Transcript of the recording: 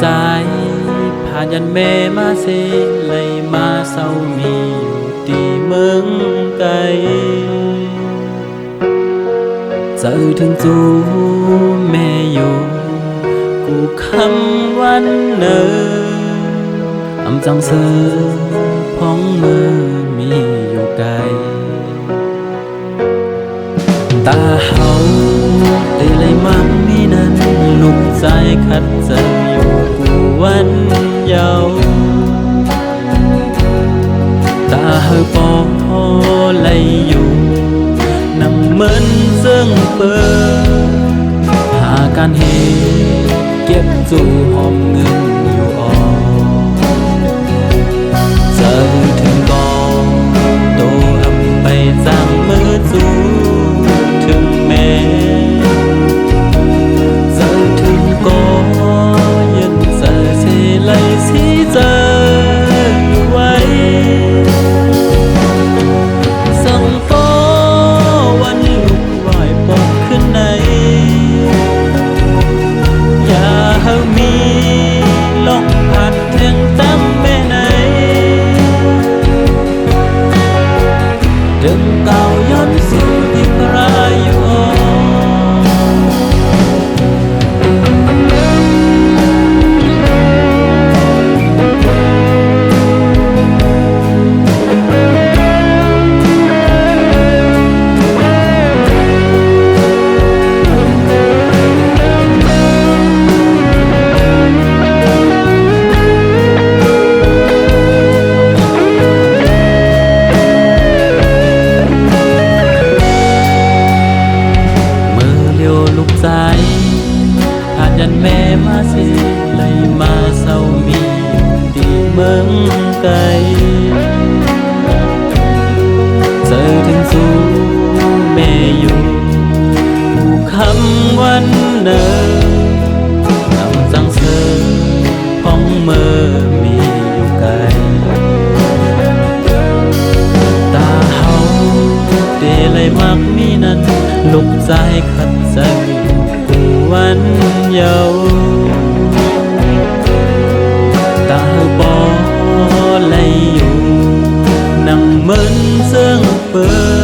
ใจพายันแม่มาเซเลยมาเศร้ามีอยู่ตีเมืองไกลเจอถึงจูแม่อยู่กูคำวันเนออำจังเสือพ้องมือมีอยู่ไกลตาเฮาได้เลยมักนี่นั้นลูกใจขัดใจอยู่กูวันเยาว์ตาเฮาปอพอเลยอยู่นำเหมือนเสื่องเปิดหาการเหตุเก็บจู่หอมเงินอยู่ออเจอถึงกองโตอำไปจังมือจู่ถึงแม่เจอถึงก็ยันเจอเสไลสีเจออยู่ไว้สั่งฟ้อวันลุกไหวปกขึ้นในอย่าเฮามีลงผัดแทงตั้มแม่ไหนดึงเก่าย้อนสู่ที่พระอยู่ลูกใจหากยันแม่มาสิเลยมาเศร้ามีดีเมืองไกลเจอถึงสู่แม่อยู่ผู้คำวันเนอนำจังเสอพ้องเมื่อมีอยู่ไกลตาเฮาเดเลยมักมีนั้นลูกใจขัดใจกูวันเยาว์ตาบอเลยอยู่นั่งเหมือนเสื่องเปิด